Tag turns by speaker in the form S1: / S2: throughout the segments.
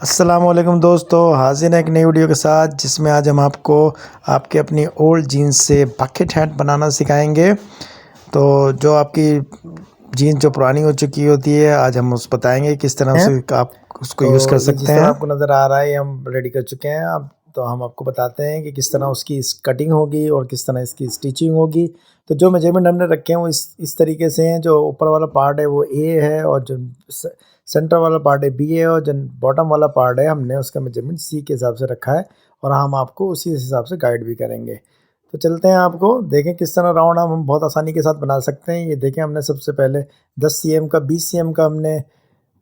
S1: अस्सलामुअलैकुम दोस्तों, हाज़िर हैं एक नई वीडियो के साथ जिसमें आज हम आपको आपके अपनी ओल्ड जीन्स से बकेट हैट बनाना सिखाएंगे। तो जो आपकी जीन्स जो पुरानी हो चुकी होती है, आज हम उस बताएंगे किस तरह से आप उसको
S2: तो
S1: यूज़ कर
S2: ये
S1: सकते
S2: जिस तरह
S1: हैं।
S2: आपको नज़र आ रहा है, ये हम रेडी कर चुके हैं। अब तो हम आपको बताते हैं कि किस तरह उसकी कटिंग होगी और किस तरह इसकी स्टिचिंग होगी। तो जो मेजरमेंट हमने रखे हैं वो इस तरीके से हैं। जो ऊपर वाला पार्ट है वो ए है और जो सेंटर वाला पार्ट है बी है और जो बॉटम वाला पार्ट है हमने उसका मेजरमेंट सी के हिसाब से रखा है और हम आपको उसी हिसाब से गाइड भी करेंगे। तो चलते हैं, आपको देखें किस तरह राउंड हम बहुत आसानी के साथ बना सकते हैं। ये देखें, हमने सबसे पहले 10 सीएम का 20 सीएम का हमने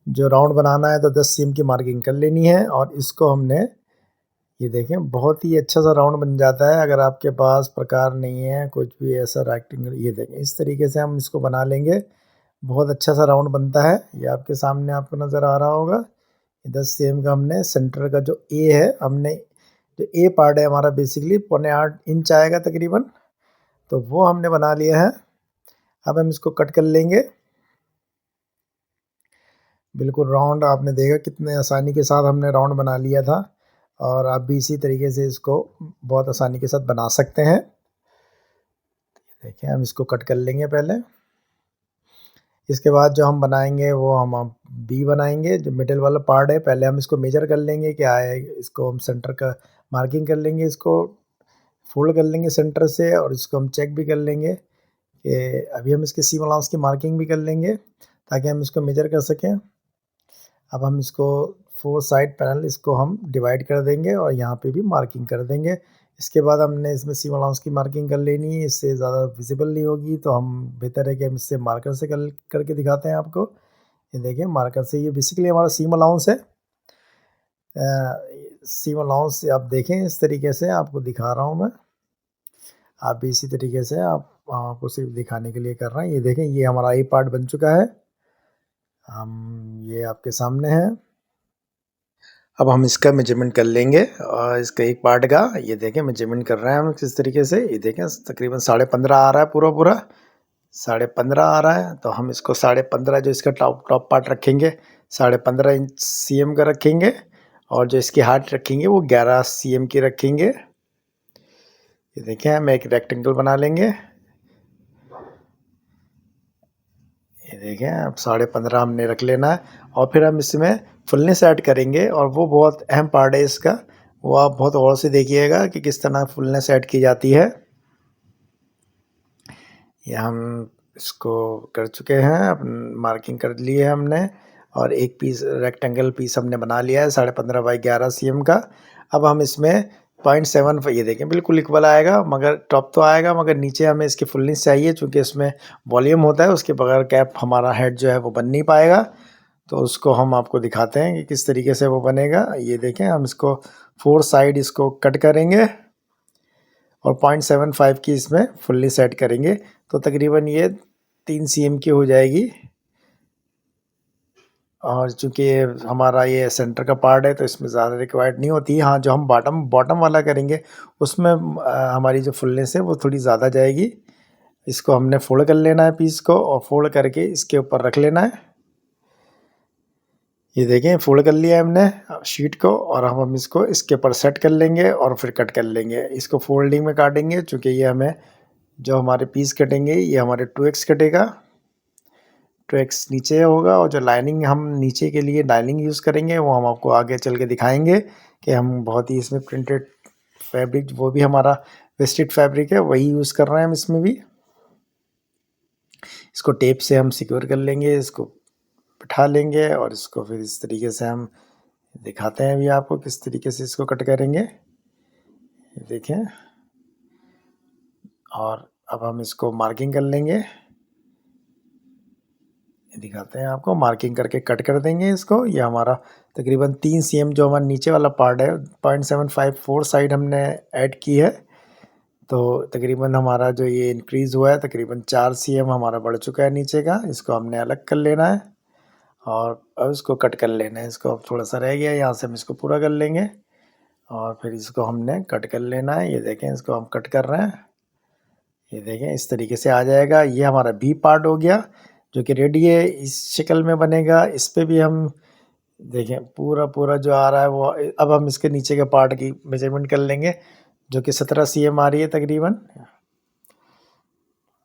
S2: जो राउंड बनाना है तो 10 सीएम की मार्किंग कर लेनी है और इसको हमने, ये देखें, बहुत ही अच्छा सा राउंड बन जाता है। अगर आपके पास प्रकार नहीं है कुछ भी ऐसा रेक्टेंगल, ये देखें इस तरीके से हम इसको बना लेंगे। बहुत अच्छा सा राउंड बनता है। ये आपके सामने आपको नज़र आ रहा होगा। 10 सीएम का हमने सेंटर का जो ए है, हमने जो ए पार्ट है हमारा बेसिकली 8.25 इंच आएगा तकरीबन, तो वो हमने बना लिया है। अब हम इसको कट कर लेंगे। बिल्कुल राउंड आपने देखा कितने आसानी के साथ हमने राउंड बना लिया था और आप भी इसी तरीके से इसको बहुत आसानी के साथ बना सकते हैं। देखिए, हम इसको कट कर लेंगे पहले। इसके बाद जो हम बनाएंगे वो हम बी बनाएंगे। जो मिडिल वाला पार्ट है पहले हम इसको मेजर कर लेंगे क्या है, इसको हम सेंटर का मार्किंग कर लेंगे, इसको फोल्ड कर लेंगे सेंटर से और इसको हम चेक भी कर लेंगे कि अभी हम इसके सीम अलाउंस की मार्किंग भी कर लेंगे ताकि हम इसको मेजर कर सकें। अब हम इसको 4 साइड पैनल इसको हम डिवाइड कर देंगे और यहाँ पे भी मार्किंग कर देंगे। इसके बाद हमने इसमें सीम अलाउंस की मार्किंग कर लेनी है, इससे ज़्यादा विजिबल नहीं होगी तो हम बेहतर है कि हम इससे मार्कर से करके दिखाते हैं आपको। ये देखिए, मार्कर से ये बेसिकली हमारा सीम अलाउंस है। सीम अलाउंस से आप देखें, इस तरीके से आपको दिखा रहा हूँ मैं। आप भी इसी तरीके से आपको सिर्फ दिखाने के लिए कर रहे हैं। ये देखें, ये हमारा आई पार्ट बन चुका है। हम ये आपके सामने है। अब हम इसका मेजरमेंट कर लेंगे और इसका एक पार्ट का, ये देखें मेजरमेंट कर रहे हैं हम किस तरीके से। ये देखें तकरीबन 15.5 आ रहा है, पूरा 15.5 आ रहा है। तो हम इसको 15.5 जो इसका टॉप पार्ट रखेंगे 15.5 इंच सीएम का रखेंगे और जो इसकी हार्ट रखेंगे वो 11 सीएम की रखेंगे। ये देखें, हम एक रेक्टेंगल बना लेंगे। ये देखें, अब 15.5 हमने रख लेना है और फिर हम इसमें फुलनेस ऐड करेंगे और वो बहुत अहम पार्ट है इसका। वो आप बहुत गौर से देखिएगा कि किस तरह फुलनेस ऐड की जाती है। ये हम इसको कर चुके हैं, अब मार्किंग कर ली है हमने और एक पीस रेक्टेंगल पीस हमने बना लिया है 15.5 बाई 11 सीएम का। अब हम इसमें 0.7, ये देखें बिल्कुल इक्वल आएगा, मगर टॉप तो आएगा मगर नीचे हमें इसकी फुलनेस चाहिए चूँकि इसमें वॉल्यूम होता है, उसके बगैर कैप हमारा हेड जो है वो बन नहीं पाएगा। तो उसको हम आपको दिखाते हैं कि किस तरीके से वो बनेगा। ये देखें, हम इसको 4 साइड इसको कट करेंगे और 0.75 की इसमें फुल्ली सेट करेंगे तो तकरीबन ये 3 सीएम की हो जाएगी। और चूँकि हमारा ये सेंटर का पार्ट है तो इसमें ज़्यादा रिक्वायर्ड नहीं होती। हाँ, जो हम बॉटम वाला करेंगे उसमें हमारी जो फुलनेस है वो थोड़ी ज़्यादा जाएगी। इसको हमने फोल्ड कर लेना है पीस को और फोल्ड करके इसके ऊपर रख लेना है। ये देखें, फोल्ड कर लिया है हमने शीट को और हम इसको इसके ऊपर सेट कर लेंगे और फिर कट कर लेंगे। इसको फोल्डिंग में काटेंगे चूँकि ये हमें जो हमारे पीस कटेंगे ये हमारे 2x कटेगा, 2x नीचे होगा और जो लाइनिंग हम नीचे के लिए लाइनिंग यूज़ करेंगे वो हम आपको आगे चल के दिखाएंगे कि हम बहुत ही इसमें प्रिंटेड फैब्रिक, वो भी हमारा वेस्टेड फैब्रिक है, वही यूज़ कर रहे हैं हम इसमें भी। इसको टेप से हम सिक्योर कर लेंगे, इसको बिठा लेंगे और इसको फिर इस तरीके से हम दिखाते हैं अभी आपको किस तरीके से इसको कट करेंगे। देखें, और अब हम इसको मार्किंग कर लेंगे, दिखाते हैं आपको। मार्किंग करके कट कर देंगे इसको। ये हमारा तकरीबन 3 सीएम जो हमारा नीचे वाला पार्ट है 0.75 4 साइड हमने ऐड की है तो तकरीबन हमारा जो ये इंक्रीज़ हुआ है तकरीबन 4 सीएम हमारा बढ़ चुका है नीचे का। इसको हमने अलग कर लेना है और अब इसको कट कर लेना है। इसको अब थोड़ा सा रह गया, यहाँ से हम इसको पूरा कर लेंगे और फिर इसको हमने कट कर लेना है। ये देखें, इसको हम कट कर रहे हैं। ये देखें, इस तरीके से आ जाएगा। ये हमारा बी पार्ट हो गया जो कि रेडी है, इस शक्ल में बनेगा। इस पे भी हम देखें पूरा जो आ रहा है वो, अब हम इसके नीचे के पार्ट की मेजरमेंट कर लेंगे, जो कि 17 cm आ रही है तकरीबन।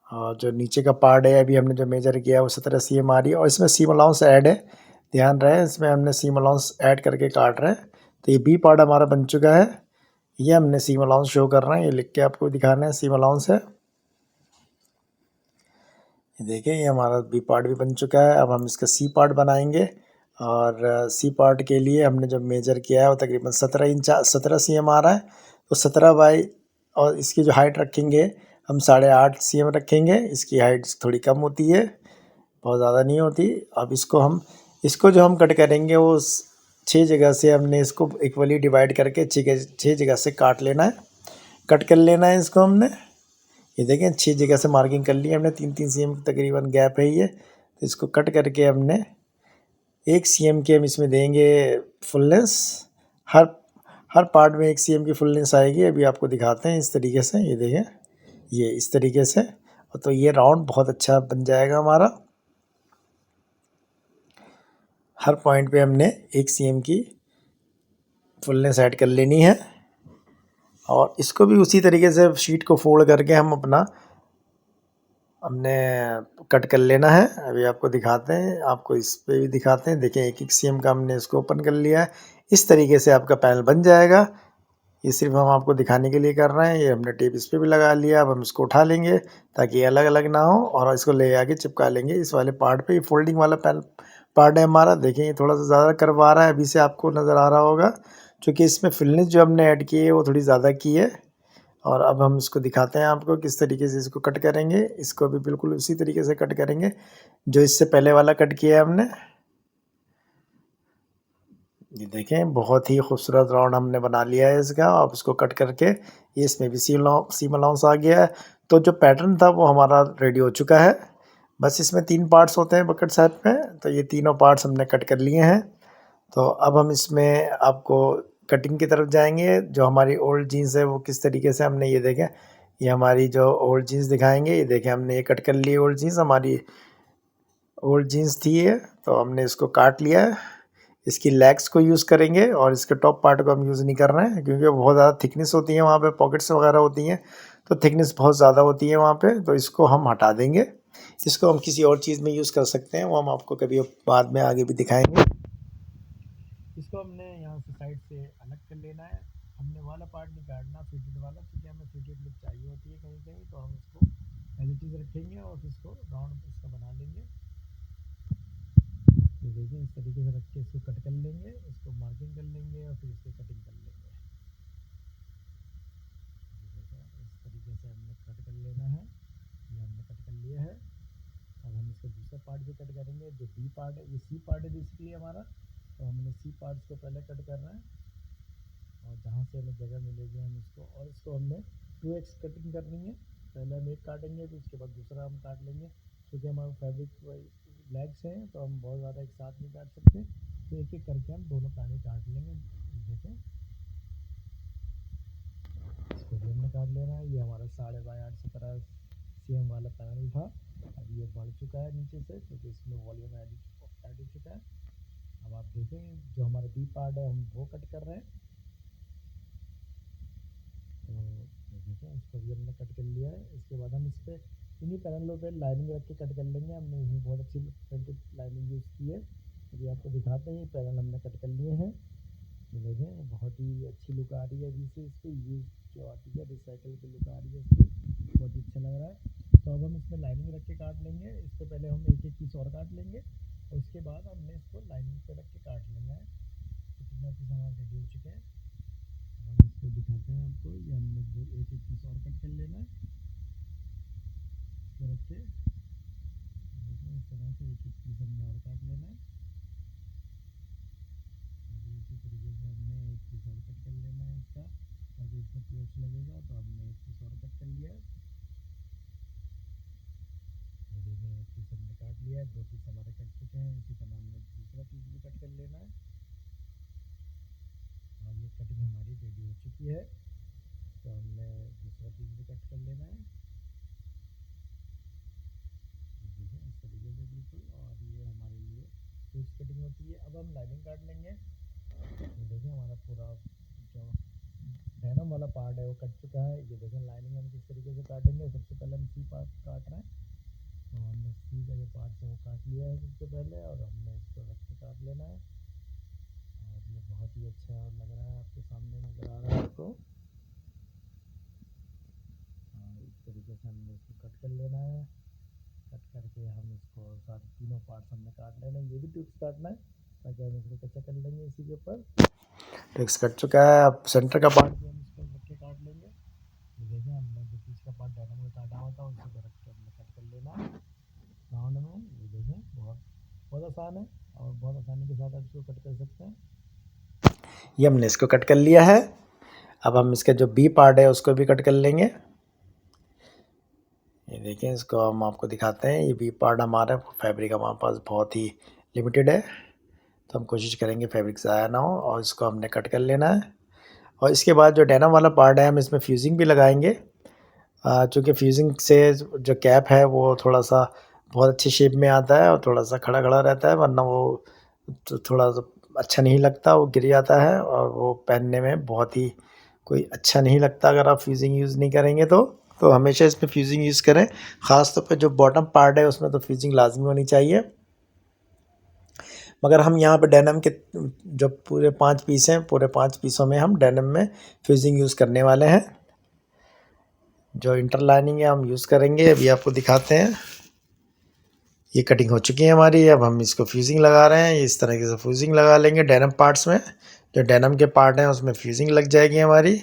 S2: और जो नीचे का पार्ट है अभी हमने जो मेजर किया है वो 17 cm आ रही है, और इसमें सीम अलाउंस ऐड है, ध्यान रहे इसमें हमने सीम अलाउंस ऐड करके काट रहे हैं। तो ये बी पार्ट हमारा बन चुका है, ये हमने सीम अलाउंस शो कर रहे हैं, ये लिख के आपको दिखाना है सीम अलाउंस है। देखिए ये हमारा बी पार्ट भी बन चुका है। अब हम इसका सी पार्ट बनाएंगे, और सी पार्ट के लिए हमने जब मेजर किया है वो तकरीबन 17 cm आ रहा है। तो 17 बाई, और इसकी जो हाइट रखेंगे हम 8.5 cm रखेंगे। इसकी हाइट थोड़ी कम होती है, बहुत ज़्यादा नहीं होती। अब इसको जो हम कट करेंगे वो 6 जगह से हमने इसको इक्वली डिवाइड करके 6 जगह से काट लेना है, कट कर लेना है इसको हमने। ये देखें 6 जगह से मार्किंग कर ली हमने, 3-3 cm तकरीबन गैप है ये। तो इसको कट करके हमने 1 cm की हम इसमें देंगे फुलनेस, हर हर पार्ट में 1 cm की फुलनेस आएगी। अभी आपको दिखाते हैं इस तरीके से, ये देखें ये इस तरीके से। तो ये राउंड बहुत अच्छा बन जाएगा हमारा। हर पॉइंट पे हमने 1 cm की फुलनेस ऐड कर लेनी है, और इसको भी उसी तरीके से शीट को फोल्ड करके हम अपना हमने कट कर लेना है। अभी आपको दिखाते हैं, आपको इस पे भी दिखाते हैं। देखिए 1-1 cm का हमने इसको ओपन कर लिया है। इस तरीके से आपका पैनल बन जाएगा। ये सिर्फ हम आपको दिखाने के लिए कर रहे हैं। ये हमने टेप इस पे भी लगा लिया। अब हम इसको उठा लेंगे ताकि ये अलग अलग ना हो, और इसको ले आके चिपका लेंगे इस वाले पार्ट पे। ये फोल्डिंग वाला पैनल पार्ट है हमारा। देखिए ये थोड़ा सा ज़्यादा कर्व आ रहा है, अभी से आपको नज़र आ रहा होगा, क्योंकि इसमें फिलनेस जो हमने ऐड की है वो थोड़ी ज़्यादा की है। और अब हम इसको दिखाते हैं आपको किस तरीके से इसको कट करेंगे। इसको भी बिल्कुल उसी तरीके से कट करेंगे जो इससे पहले वाला कट किया है हमने। ये देखें बहुत ही खूबसूरत राउंड हमने बना लिया है इसका। अब इसको कट करके ये इसमें भी सीम अलाउंस आ गया है। तो जो पैटर्न था वो हमारा रेडी हो चुका है। बस इसमें 3 पार्ट्स होते हैं बकेट सेट में, तो ये तीनों पार्ट्स हमने कट कर लिए हैं। तो अब हम इसमें आपको कटिंग की तरफ जाएंगे। जो हमारी ओल्ड जीन्स है वो किस तरीके से हमने, ये देखें ये हमारी जो ओल्ड जीन्स दिखाएंगे। ये देखें हमने ये कट कर ली ओल्ड जीन्स, हमारी ओल्ड जीन्स थी ये, तो हमने इसको काट लिया है। इसकी लेग्स को यूज़ करेंगे, और इसके टॉप पार्ट को हम यूज़ नहीं कर रहे हैं, क्योंकि बहुत ज़्यादा थिकनेस होती है वहाँ पे, पॉकेट्स वगैरह होती हैं, तो थिकनेस बहुत ज़्यादा होती है वहाँ पे। तो इसको हम हटा देंगे। इसको हम किसी और चीज़ में यूज़ कर सकते हैं, वो हम आपको कभी बाद में आगे भी दिखाएंगे। इसको हमने यहाँ से साइड से अलग कर लेना है। हमने वाला पार्ट नहीं काटना, फिटेड वाला, क्योंकि हमें फिटेड लुक चाहिए होती है कहीं कहीं। तो हम इसको एज इट इज़ रखेंगे और इसको राउंड इसका बना लेंगे। ये देखिए इस तरीके से रख के इसको कट कर लेंगे, इसको मार्किंग कर लेंगे, और फिर इसकी कटिंग कर लेंगे। इस तरीके से हमने कट कर लेना है। ये हमने कट कर लिया है। अब हम इसका दूसरा पार्ट भी कट करेंगे, जो बी पार्ट है, ये सी पार्ट है बेसिकली हमारा। तो हमने सी पार्ट्स को पहले कट करना है, और जहाँ से हमें जगह मिलेगी हम इसको, और इसको हमने 2x कटिंग करनी है। पहले हम एक काटेंगे, फिर उसके बाद दूसरा हम काट लेंगे। क्योंकि हमारे फैब्रिक लेग्स हैं तो हम बहुत ज़्यादा एक साथ नहीं काट सकते, तो एक एक करके हम दोनों काटे काट लेंगे। देखें इसको भी हमने काट लेना है। ये हमारा 8.5 cm वाला पैनल था, अब ये बढ़ चुका है नीचे से, क्योंकि इसमें वॉल्यूम ऐड हो चुका है। अब आप देखें जो हमारा बी पार्ट है हम वो कट कर रहे हैं। तो देखें इसको भी हमने कट कर लिया है। इसके बाद हम इस पर इन्हीं पैनलों पे लाइनिंग रख के कट कर लेंगे। हमने इसमें बहुत अच्छी प्रिंटेड लाइनिंग यूज़ की है, अभी आपको दिखाते हैं। पैनल हमने कट कर लिए हैं। ये देखें बहुत ही अच्छी लुक आ रही है अभी से। इस पर यूज़ जो आती है रिसाइकिल की लुक आ रही है इसकी, बहुत ही अच्छा लग रहा है। तो अब हम इसमें लाइनिंग रख के काट लेंगे। इससे पहले हम एक एक पीस और काट लेंगे, और उसके बाद हमने इसको लाइनिंग पे रख के काट लेना है। तो कितना पीस हमारे रेडी हो चुके हैं। अब हम इसको दिखाते हैं आपको। ये हमने एक एक पीस और कट कर लेना है, इसको रख के देखिए इस तरह से एक एक पीस हमने और काट लेना है। इसी तरीके से हमने एक पीस और कट कर लेना है इसका, ताकि इसमें क्लोज लगेगा। तो हमने एक पीस और कट कर लिया है। ये देखें एक पीस हमने काट लिया है, 2 पीस हमारे कट चुके हैं। इसी तरह हमने दूसरा पीस भी कट कर लेना है, और ये कटिंग हमारी रेडी हो चुकी है। तो हमने दूसरा पीस भी कट कर लेना है। देखें इस तरीके से बिल्कुल, और ये हमारे लिए तो इस कटिंग होती है। अब हम लाइनिंग काट लेंगे। ये देखें हमारा पूरा जो डेनिम वाला पार्ट है वो कट चुका है। ये देखें लाइनिंग हम किस तरीके से काटेंगे। सबसे पहले हम सी पार्ट काट रहे हैं, तो हमने सी का जो पार्ट है वो काट लिया है सबसे पहले, और हमने इसको रख के काट लेना है। और ये बहुत ही अच्छा लग रहा है, आपके सामने नज़र आ रहा है आपको। इस तरीके से हमने इसको कट कर लेना है। कट करके हम इसको सारे तीनों पार्ट्स हमने काट लेना है। ये भी ट्यूब्स काटना है ताकि हम इसको कच्चा कर लेंगे इसी के ऊपर। ट्यूब्स कट चुका है। अब सेंटर का पार्ट भी हम इसको रख के काट लेंगे। ये देखिए हमने जो पीछे का पार्ट डेनिम में काटा हुआ था उसी को रख के हमने कट कर लेना है राउंड में। ये देखें बहुत बहुत आसान है और बहुत आसानी के साथ आप इसको कट कर सकते हैं। ये हमने इसको कट कर लिया है। अब हम इसका जो बी पार्ट है उसको भी कट कर लेंगे। ये देखें, इसको हम आपको दिखाते हैं। ये बी पार्ट हमारा फैब्रिक हमारे पास बहुत ही लिमिटेड है, तो हम कोशिश करेंगे फैब्रिक ज़ाया ना हो, और इसको हमने कट कर लेना है। और इसके बाद जो डेनिम वाला पार्ट है हम इसमें फ्यूजिंग भी लगाएंगे। चूँकि फ्यूजिंग से जो कैप है वो थोड़ा सा बहुत अच्छी शेप में आता है और थोड़ा सा खड़ा खड़ा रहता है, वरना वो तो थोड़ा सा अच्छा नहीं लगता, वो गिर जाता है और वो पहनने में बहुत ही कोई अच्छा नहीं लगता अगर आप फ्यूजिंग यूज़ नहीं करेंगे तो हमेशा इसमें फ्यूजिंग यूज़ करें। ख़ास तौर पे जो बॉटम पार्ट है उसमें तो फ्यूजिंग लाजमी होनी चाहिए। मगर हम यहाँ पे डेनिम के जो पूरे 5 पीस हैं, पूरे 5 पीसों में हम डेनिम में फ्यूजिंग यूज़ करने वाले हैं। जो इंटरलाइनिंग है हम यूज़ करेंगे, अभी आपको दिखाते हैं। ये कटिंग हो चुकी है हमारी। अब हम इसको फ्यूजिंग लगा रहे हैं। इस तरीके से फ्यूजिंग लगा लेंगे डेनिम पार्ट्स में। जो डेनिम के पार्ट हैं उसमें फ्यूजिंग लग जाएगी हमारी।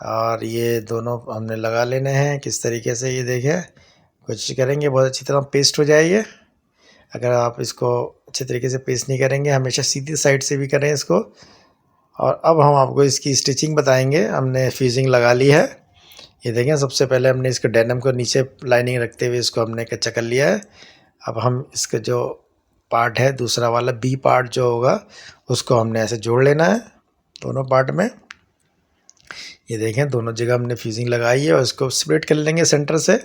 S2: और ये दोनों हमने लगा लेने हैं किस तरीके से, ये देखें। कोशिश करेंगे बहुत अच्छी तरह पेस्ट हो जाए ये। अगर आप इसको अच्छे तरीके से पेस्ट नहीं करेंगे, हमेशा सीधी साइड से भी करें इसको। और अब हम आपको इसकी स्टिचिंग बताएंगे। हमने फ्यूजिंग लगा ली है। ये देखें, सबसे पहले हमने इसको डेनिम को नीचे लाइनिंग रखते हुए इसको हमने कच्चा कर लिया है। अब हम इसका जो पार्ट है दूसरा वाला बी पार्ट जो होगा उसको हमने ऐसे जोड़ लेना है दोनों पार्ट में। ये देखें, दोनों जगह हमने फ्यूजिंग लगाई है और इसको स्प्लिट कर लेंगे सेंटर से।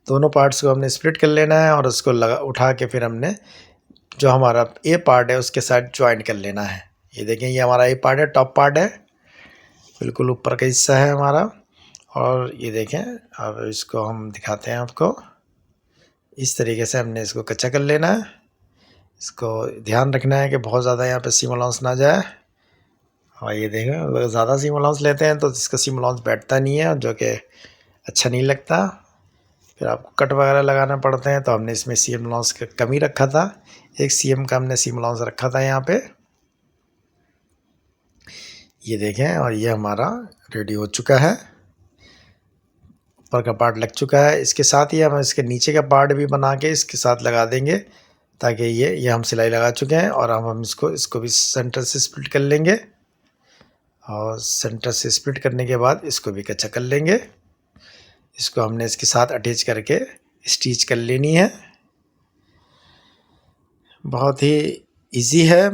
S2: दोनों पार्ट्स को हमने स्प्लिट कर लेना है और उसको लगा उठा के फिर हमने जो हमारा ए पार्ट है उसके साथ ज्वाइन कर लेना है। ये देखें, ये हमारा ए पार्ट है, टॉप पार्ट है, बिल्कुल ऊपर का हिस्सा है हमारा। और ये देखें, अब इसको हम दिखाते हैं आपको। इस तरीके से हमने इसको कच्चा कर लेना है। इसको ध्यान रखना है कि बहुत ज़्यादा यहाँ पे सीम अलाउंस ना जाए। और ये देखें, अगर ज़्यादा सीम अलाउंस लेते हैं तो इसका सीम अलाउंस बैठता नहीं है, जो कि अच्छा नहीं लगता। फिर आपको कट वगैरह लगाना पड़ते हैं, तो हमने इसमें सीम अलाउंस का कमी रखा था। 1 सीएम का हमने सीम अलाउंस रखा था यहाँ पे। ये देखें, और ये हमारा रेडी हो चुका है। ऊपर का पार्ट लग चुका है। इसके साथ ही हम इसके नीचे का पार्ट भी बना के इसके साथ लगा देंगे, ताकि ये हम सिलाई लगा चुके हैं। और अब हम इसको भी सेंटर से स्प्लिट कर लेंगे, और सेंटर से स्प्लिट करने के बाद इसको भी कच्चा कर लेंगे। इसको हमने इसके साथ अटैच करके स्टिच कर लेनी है। बहुत ही इजी है।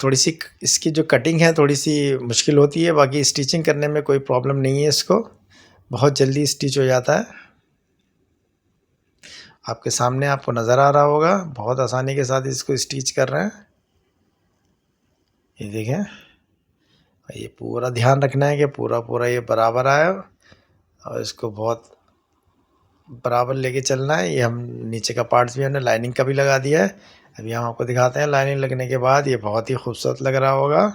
S2: थोड़ी सी इसकी जो कटिंग है थोड़ी सी मुश्किल होती है, बाकी स्टिचिंग करने में कोई प्रॉब्लम नहीं है। इसको बहुत जल्दी स्टिच हो जाता है। आपके सामने आपको नज़र आ रहा होगा, बहुत आसानी के साथ इसको स्टिच कर रहे हैं। ये देखें, ये पूरा ध्यान रखना है कि पूरा ये बराबर आए, और इसको बहुत बराबर लेके चलना है। ये हम नीचे का पार्ट्स भी हमने लाइनिंग का भी लगा दिया है। अभी हम आपको दिखाते हैं लाइनिंग लगने के बाद। ये बहुत ही खूबसूरत लग रहा होगा।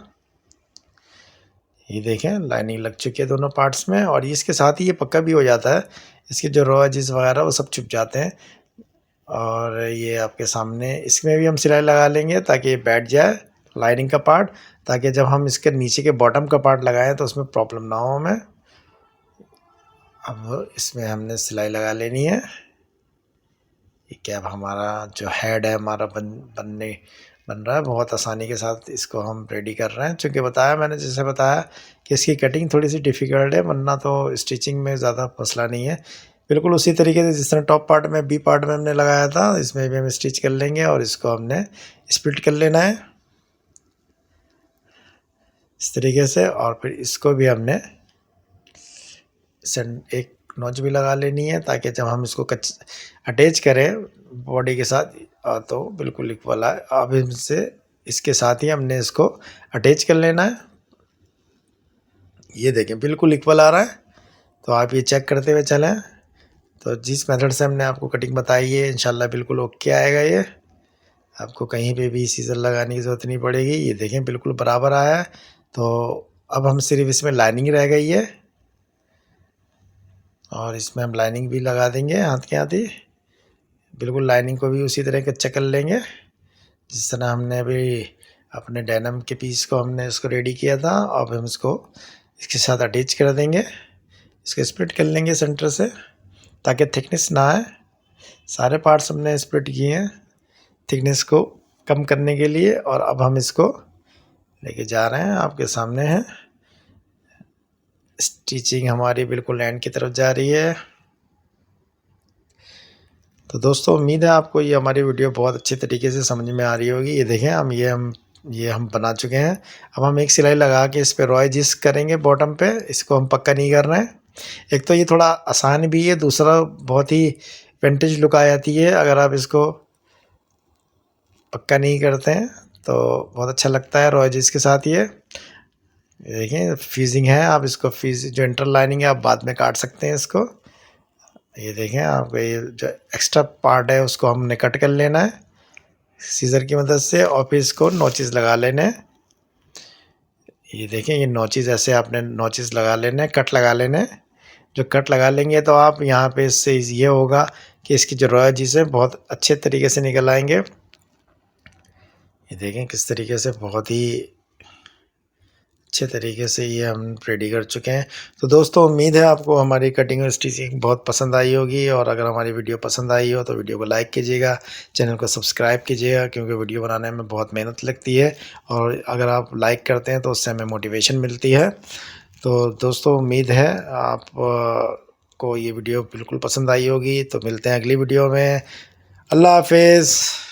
S2: ये देखें, लाइनिंग लग चुकी है दोनों पार्ट्स में, और इसके साथ ही ये पक्का भी हो जाता है। इसके जो रॉ एजेस वगैरह वो सब छुप जाते हैं। और ये आपके सामने इसमें भी हम सिलाई लगा लेंगे ताकि ये बैठ जाए लाइनिंग का पार्ट, ताकि जब हम इसके नीचे के बॉटम का पार्ट लगाएं तो उसमें प्रॉब्लम ना हो हमें। अब इसमें हमने सिलाई लगा लेनी है। ये कैप हमारा जो हेड है हमारा बन रहा है। बहुत आसानी के साथ इसको हम रेडी कर रहे हैं। चूँकि मैंने जैसे बताया कि इसकी कटिंग थोड़ी सी डिफ़िकल्ट है, वरना तो स्टिचिंग में ज़्यादा मसला नहीं है। बिल्कुल उसी तरीके से जिस तरह टॉप पार्ट में बी पार्ट में हमने लगाया था, इसमें भी हम स्टिच कर लेंगे और इसको हमने स्प्लिट कर लेना है इस तरीके से। और फिर इसको भी हमने एक नोच भी लगा लेनी है, ताकि जब हम इसको अटैच करें बॉडी के साथ
S1: तो बिल्कुल इक्वल है। अब इनसे इसके साथ ही हमने इसको अटैच कर लेना है। ये देखें बिल्कुल इक्वल आ रहा है, तो आप ये चेक करते हुए चलें। तो जिस मेथड से हमने आपको कटिंग बताई है इंशाल्लाह बिल्कुल ओके आएगा। ये आपको कहीं पे भी सीज़र लगाने की ज़रूरत नहीं पड़ेगी। ये देखें बिल्कुल बराबर आया है। तो अब हम सिर्फ इसमें लाइनिंग रह गई है और इसमें हम लाइनिंग भी लगा देंगे हाथ के हाथ ही। बिल्कुल लाइनिंग को भी उसी तरह कच्चा कर लेंगे जिस तरह हमने अभी अपने डेनिम के पीस को हमने इसको रेडी किया था। अब हम इसको इसके साथ अटैच कर देंगे। इसको स्प्लिट कर लेंगे सेंटर से ताकि थिकनेस ना आए। सारे पार्ट्स हमने स्प्लिट किए हैं थिकनेस को कम करने के लिए। और अब हम इसको लेके जा रहे हैं, आपके सामने है। स्टिचिंग हमारी बिल्कुल एंड की तरफ जा रही है। तो दोस्तों उम्मीद है आपको ये हमारी वीडियो बहुत अच्छे तरीके से समझ में आ रही होगी। ये देखें हम बना चुके हैं। अब हम एक सिलाई लगा के इस पे रॉय जिस करेंगे बॉटम पे। इसको हम पक्का नहीं कर रहे हैं। एक तो ये थोड़ा आसान भी है, दूसरा बहुत ही विंटेज लुक आ जाती है अगर आप इसको पक्का नहीं करते हैं तो बहुत अच्छा लगता है रॉय जिस के साथ। ये देखें फीजिंग है, आप इसको फीज जो इंटर लाइनिंग है आप बाद में काट सकते हैं इसको। ये देखें आपको ये जो एक्स्ट्रा पार्ट है उसको हमने कट कर लेना है सीज़र की मदद से और फिर इसको नोचेस लगा लेने हैं। ये देखें ये नोचेस ऐसे आपने नोचेस लगा लेने हैं, कट लगा लेने हैं। जो कट लगा लेंगे तो आप यहाँ पे इससे ये होगा कि इसकी जो रॉयजेस है बहुत अच्छे तरीके से निकल आएंगे। ये देखें किस तरीके से बहुत ही अच्छे तरीके से ये हम रेडी कर चुके हैं। तो दोस्तों उम्मीद है आपको हमारी कटिंग और स्टिचिंग बहुत पसंद आई होगी। और अगर हमारी वीडियो पसंद आई हो तो वीडियो को लाइक कीजिएगा, चैनल को सब्सक्राइब कीजिएगा क्योंकि वीडियो बनाने में बहुत मेहनत लगती है। और अगर आप लाइक करते हैं तो उससे हमें मोटिवेशन मिलती है। तो दोस्तों उम्मीद है आप को ये वीडियो बिल्कुल पसंद आई होगी। तो मिलते हैं अगली वीडियो में। अल्लाह हाफिज़।